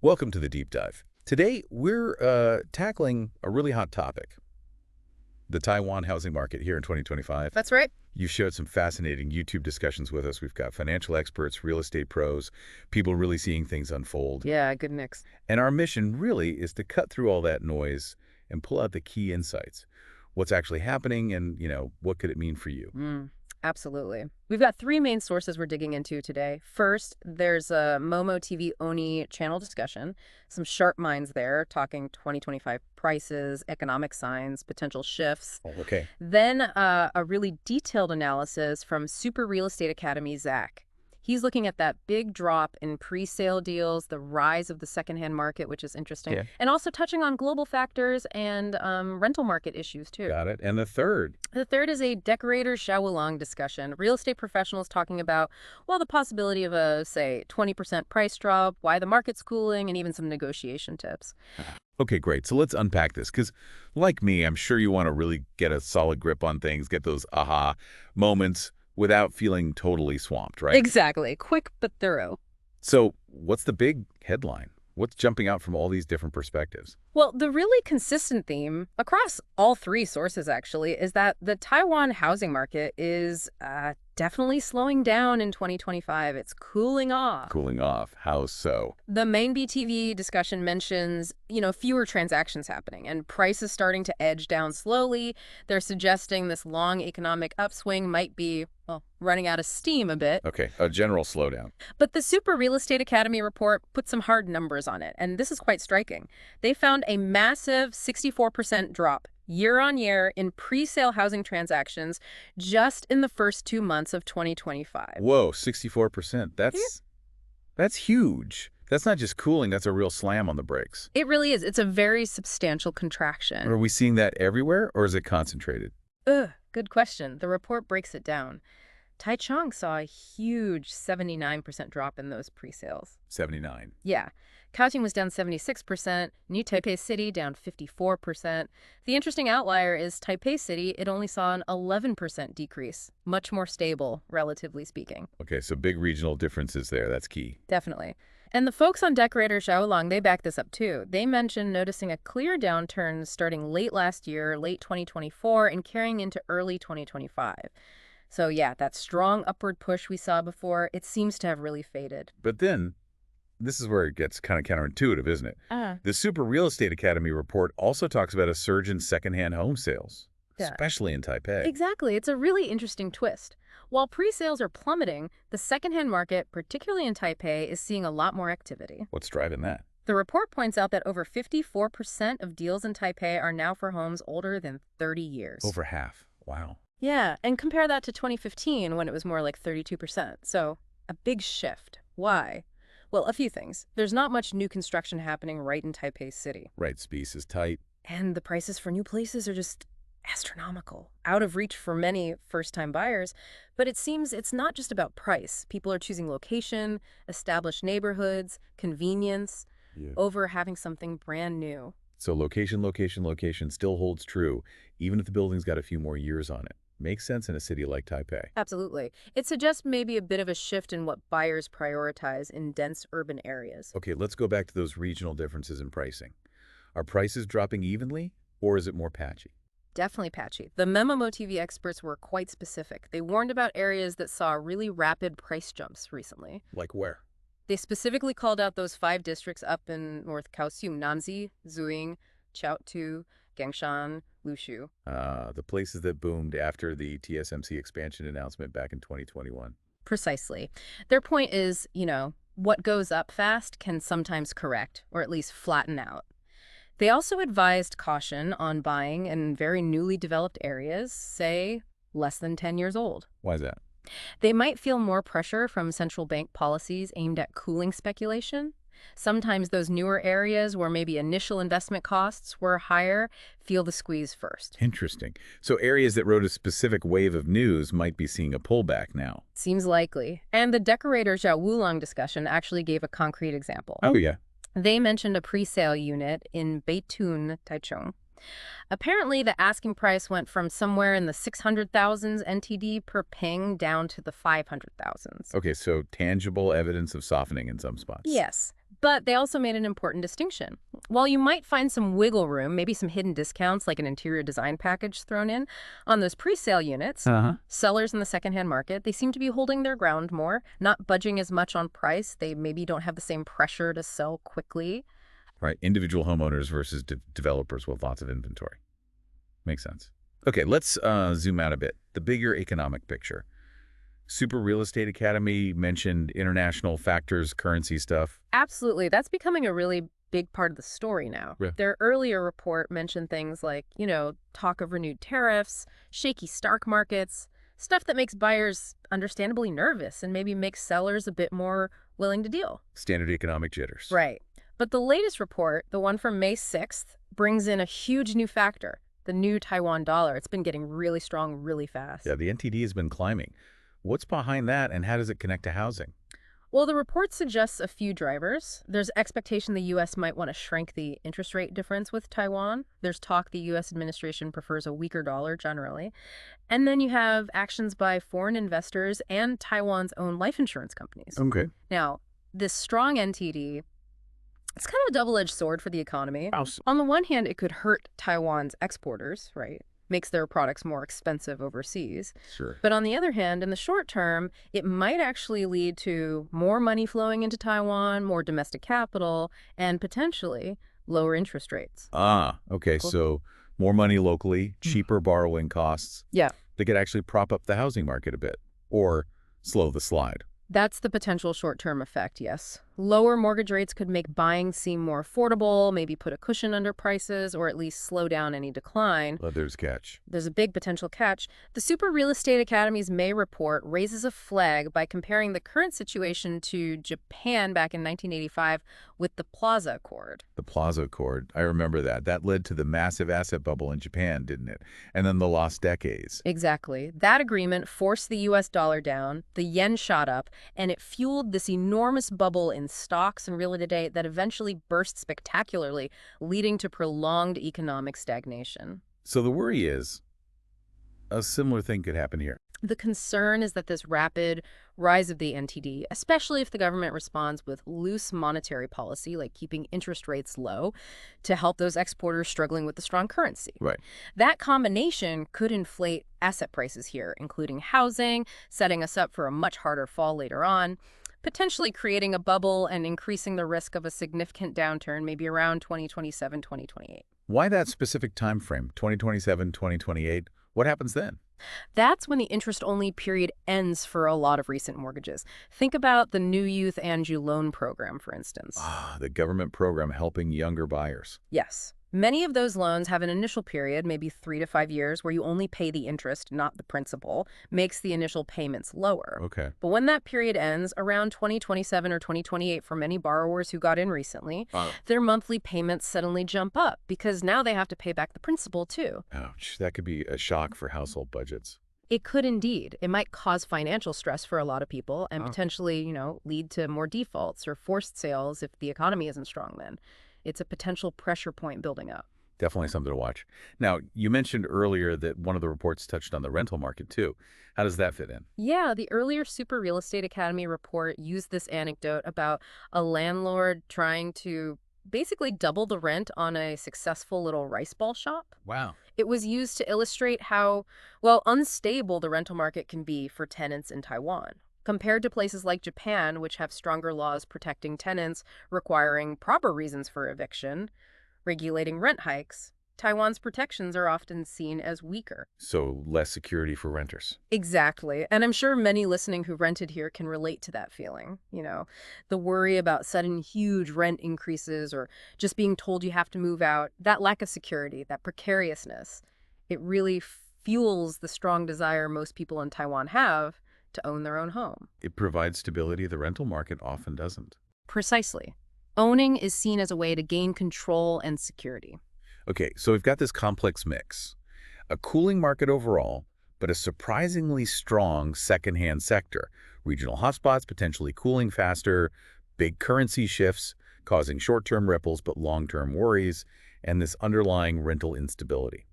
Welcome to the Deep Dive. Today, we're tackling a really hot topic, the Taiwan housing market here in 2025. That's right. You shared some fascinating YouTube discussions with us. We've got financial experts, real estate pros, people really seeing things unfold. Yeah, good mix. And our mission really is to cut through all that noise and pull out the key insights. What's actually happening and, what could it mean for you? Absolutely. We've got three main sources we're digging into today. First, there's a Momo TV Oni channel discussion. Some sharp minds there talking 2025 prices, economic signs, potential shifts. Oh, okay. Then a really detailed analysis from Super Real Estate Academy, Zach. He's looking at that big drop in pre-sale deals, the rise of the secondhand market, which is interesting, Yeah. and also touching on global factors and rental market issues, too. Got it. And the third? The third is a decorator Xiaowulong discussion. Real estate professionals talking about, well, the possibility of a, say, 20% price drop, why the market's cooling, and even some negotiation tips. Okay, great. So let's unpack this because, like me, I'm sure you want to really get a solid grip on things, get those aha moments without feeling totally swamped, right? Exactly. Quick but thorough. So what's the big headline? What's jumping out from all these different perspectives? Well, the really consistent theme across all three sources, actually, is that the Taiwan housing market is definitely slowing down in 2025. It's cooling off. Cooling off. How so? The main BTV discussion mentions, fewer transactions happening and prices starting to edge down slowly. They're suggesting this long economic upswing might be, well, running out of steam a bit. Okay, a general slowdown. But the Super Real Estate Academy report put some hard numbers on it, and this is quite striking. They found a massive 64% drop year-on-year in pre-sale housing transactions just in the first 2 months of 2025. Whoa, 64%. That's huge. That's not just cooling, that's a real slam on the brakes. It really is. It's a very substantial contraction. Are we seeing that everywhere or is it concentrated? Good question. The report breaks it down. Taichung saw a huge 79% drop in those pre-sales. 79. Yeah. Kaohsiung was down 76%, New Taipei City down 54%. The interesting outlier is Taipei City, it only saw an 11% decrease, much more stable, relatively speaking. Okay, so big regional differences there. That's key. Definitely. And the folks on Decorator Xiaolong, they back this up too. They mentioned noticing a clear downturn starting late last year, late 2024, and carrying into early 2025. So yeah, that strong upward push we saw before, it seems to have really faded. But then, this is where it gets kind of counterintuitive, isn't it? The Super Real Estate Academy report also talks about a surge in secondhand home sales, Yeah. especially in Taipei. Exactly. It's a really interesting twist. While pre-sales are plummeting, the secondhand market, particularly in Taipei, is seeing a lot more activity. What's driving that? The report points out that over 54% of deals in Taipei are now for homes older than 30 years. Over half. Wow. Yeah, and compare that to 2015 when it was more like 32%. So a big shift. Why? Well, a few things. There's not much new construction happening right in Taipei City. Right, space is tight. And the prices for new places are just astronomical, out of reach for many first-time buyers. But it seems it's not just about price. People are choosing location, established neighborhoods, convenience, Yeah. over having something brand new. So location, location, location still holds true, even if the building's got a few more years on it. Makes sense in a city like Taipei. Absolutely. It suggests maybe a bit of a shift in what buyers prioritize in dense urban areas. Okay, let's go back to those regional differences in pricing. Are prices dropping evenly, or is it more patchy? Definitely patchy. The Memomo TV experts were quite specific. They warned about areas that saw really rapid price jumps recently. Like where? They specifically called out those 5 districts up in North Kaohsiung: Nanzi, Zuing, Chaotu, Gangshan, Lushu. The places that boomed after the TSMC expansion announcement back in 2021. Precisely. Their point is, what goes up fast can sometimes correct, or at least flatten out. They also advised caution on buying in very newly developed areas, say, less than 10 years old. Why is that? They might feel more pressure from central bank policies aimed at cooling speculation. Sometimes those newer areas where maybe initial investment costs were higher feel the squeeze first. Interesting. So areas that rode a specific wave of news might be seeing a pullback now. Seems likely. And the decorator Zhao Wulong discussion actually gave a concrete example. Oh, yeah. They mentioned a pre-sale unit in Beitun, Taichung. Apparently, the asking price went from somewhere in the 600,000s NTD per ping down to the 500,000s. Okay, so tangible evidence of softening in some spots. Yes, But they also made an important distinction. While you might find some wiggle room, maybe some hidden discounts like an interior design package thrown in on those pre-sale units, Uh-huh. sellers in the secondhand market, they seem to be holding their ground more, not budging as much on price. They maybe don't have the same pressure to sell quickly. Right. Individual homeowners versus developers with lots of inventory. Makes sense. Okay, let's zoom out a bit. The bigger economic picture. Super Real Estate Academy mentioned international factors, currency stuff. Absolutely. That's becoming a really big part of the story now. Yeah. Their earlier report mentioned things like, talk of renewed tariffs, shaky stock markets, stuff that makes buyers understandably nervous and maybe makes sellers a bit more willing to deal. Standard economic jitters. Right. But the latest report, the one from May 6th, brings in a huge new factor, the new Taiwan dollar. It's been getting really strong really fast. Yeah, the NTD has been climbing. What's behind that, and how does it connect to housing? Well, the report suggests a few drivers. There's expectation the U.S. might want to shrink the interest rate difference with Taiwan. There's talk the U.S. administration prefers a weaker dollar generally. And then you have actions by foreign investors and Taiwan's own life insurance companies. Okay. Now, this strong NTD, it's kind of a double-edged sword for the economy. House. On the one hand, it could hurt Taiwan's exporters, right? Makes their products more expensive overseas. Sure. But on the other hand, in the short term, it might actually lead to more money flowing into Taiwan, more domestic capital, and potentially lower interest rates. Ah, okay. Cool. So more money locally, cheaper borrowing costs. Yeah, They could actually prop up the housing market a bit or slow the slide. that's the potential short-term effect, yes. Lower mortgage rates could make buying seem more affordable, maybe put a cushion under prices, or at least slow down any decline. There's catch. There's a big potential catch. The Super Real Estate Academy's May report raises a flag by comparing the current situation to Japan back in 1985 with the Plaza Accord. The Plaza Accord, I remember that. That led to the massive asset bubble in Japan, didn't it? And then the lost decades. Exactly. That agreement forced the U.S. dollar down, the yen shot up, and it fueled this enormous bubble in stocks and real estate that eventually burst spectacularly, leading to prolonged economic stagnation. So the worry is a similar thing could happen here. The concern is that this rapid rise of the NTD, especially if the government responds with loose monetary policy, like keeping interest rates low, to help those exporters struggling with the strong currency. Right. That combination could inflate asset prices here, including housing, setting us up for a much harder fall later on, potentially creating a bubble and increasing the risk of a significant downturn, maybe around 2027, 2028. Why that specific time frame, 2027, 2028? What happens then? That's when the interest-only period ends for a lot of recent mortgages. Think about the New Youth Anju Loan Program, for instance. Ah, the government program helping younger buyers. Yes. Many of those loans have an initial period, maybe 3 to 5 years, where you only pay the interest, not the principal, makes the initial payments lower. Okay. But when that period ends, around 2027 or 2028 for many borrowers who got in recently, their monthly payments suddenly jump up because now they have to pay back the principal too. Ouch. That could be a shock for household budgets. It could indeed. It might cause financial stress for a lot of people and potentially, lead to more defaults or forced sales if the economy isn't strong then. It's a potential pressure point building up. Definitely something to watch. Now, you mentioned earlier that one of the reports touched on the rental market, too. How does that fit in? Yeah, the earlier Super Real Estate Academy report used this anecdote about a landlord trying to basically double the rent on a successful little rice ball shop. Wow. It was used to illustrate how, well, unstable the rental market can be for tenants in Taiwan. Compared to places like Japan, which have stronger laws protecting tenants, requiring proper reasons for eviction, regulating rent hikes, Taiwan's protections are often seen as weaker. So less security for renters. Exactly. And I'm sure many listening who rented here can relate to that feeling. The worry about sudden huge rent increases or just being told you have to move out, that lack of security, that precariousness, it really fuels the strong desire most people in Taiwan have to own their own home. It provides stability the rental market often doesn't. Precisely. Owning is seen as a way to gain control and security. Okay, so we've got this complex mix. A cooling market overall, but a surprisingly strong secondhand sector. Regional hotspots potentially cooling faster, big currency shifts causing short-term ripples but long-term worries, and this underlying rental instability.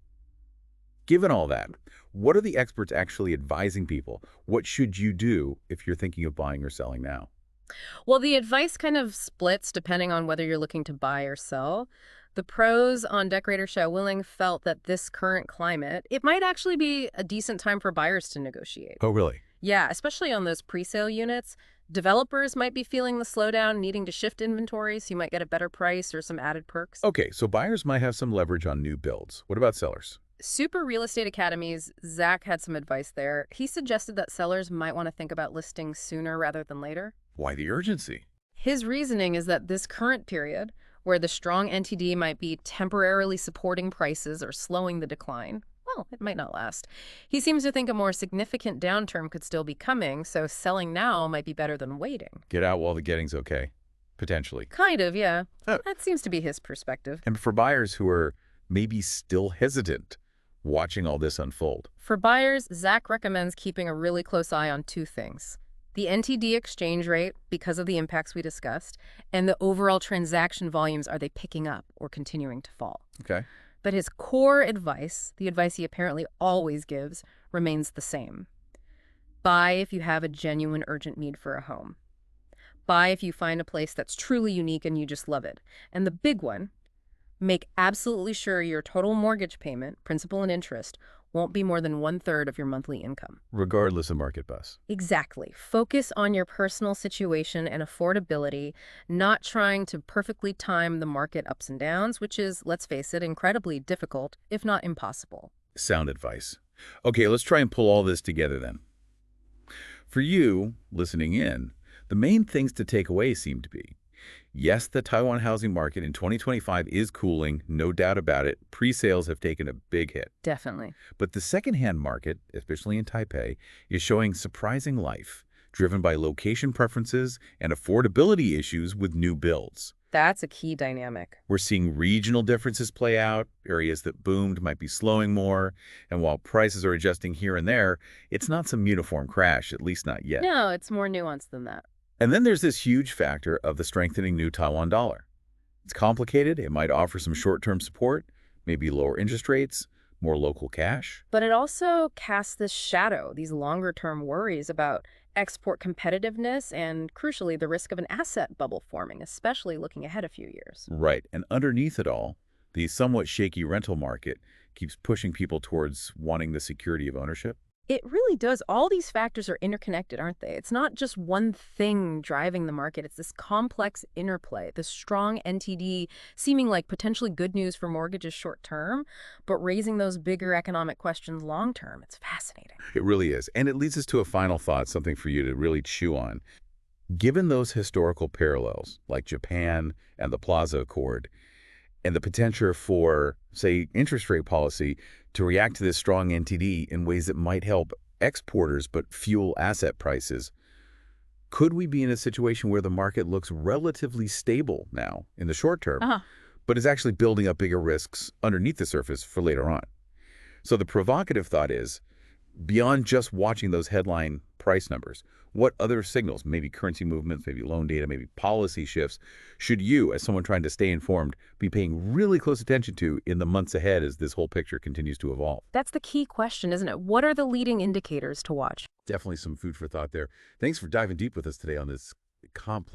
Given all that, what are the experts actually advising people? What should you do if you're thinking of buying or selling now? Well, the advice kind of splits depending on whether you're looking to buy or sell. The pros on Decorator Show Willing felt that this current climate, it might actually be a decent time for buyers to negotiate. Oh, really? Yeah, especially on those pre-sale units. Developers might be feeling the slowdown, needing to shift inventory, so you might get a better price or some added perks. Okay, so buyers might have some leverage on new builds. What about sellers? Super Real Estate Academies, Zach had some advice there. He suggested that sellers might want to think about listing sooner rather than later. Why the urgency? His reasoning is that this current period, where the strong NTD might be temporarily supporting prices or slowing the decline, well, it might not last. He seems to think a more significant downturn could still be coming, so selling now might be better than waiting. Get out while the getting's okay, potentially. Kind of, yeah. Oh. That seems to be his perspective. And for buyers who are maybe still hesitant watching all this unfold. For buyers, Zach recommends keeping a really close eye on two things: the NTD exchange rate, because of the impacts we discussed, and the overall transaction volumes, are they picking up or continuing to fall? Okay. But his core advice, the advice he apparently always gives, remains the same. Buy if you have a genuine urgent need for a home. Buy if you find a place that's truly unique and you just love it. And the big one, make absolutely sure your total mortgage payment, principal and interest, won't be more than 1/3 of your monthly income. Regardless of market buzz. Exactly. Focus on your personal situation and affordability, not trying to perfectly time the market ups and downs, which is, let's face it, incredibly difficult, if not impossible. Sound advice. Okay, let's try and pull all this together then. For you, listening in, the main things to take away seem to be: yes, the Taiwan housing market in 2025 is cooling, no doubt about it. Pre-sales have taken a big hit. Definitely. But the secondhand market, especially in Taipei, is showing surprising life, driven by location preferences and affordability issues with new builds. That's a key dynamic. We're seeing regional differences play out. Areas that boomed might be slowing more. And while prices are adjusting here and there, it's not some uniform crash, at least not yet. No, it's more nuanced than that. And then there's this huge factor of the strengthening new Taiwan dollar. It's complicated. It might offer some short-term support, maybe lower interest rates, more local cash. But it also casts this shadow, these longer-term worries about export competitiveness and, crucially, the risk of an asset bubble forming, especially looking ahead a few years. Right. And underneath it all, the somewhat shaky rental market keeps pushing people towards wanting the security of ownership. It really does. All these factors are interconnected, aren't they? It's not just one thing driving the market. It's this complex interplay, the strong NTD seeming like potentially good news for mortgages short term, but raising those bigger economic questions long term. It's fascinating. It really is. And it leads us to a final thought, something for you to really chew on. Given those historical parallels, like Japan and the Plaza Accord, and the potential for, say, interest rate policy to react to this strong NTD in ways that might help exporters but fuel asset prices, could we be in a situation where the market looks relatively stable now in the short term, but is actually building up bigger risks underneath the surface for later on? So the provocative thought is, beyond just watching those headline price numbers, what other signals, maybe currency movements, maybe loan data, maybe policy shifts, should you, as someone trying to stay informed, be paying really close attention to in the months ahead as this whole picture continues to evolve? That's the key question, isn't it? What are the leading indicators to watch? Definitely some food for thought there. Thanks for diving deep with us today on this complex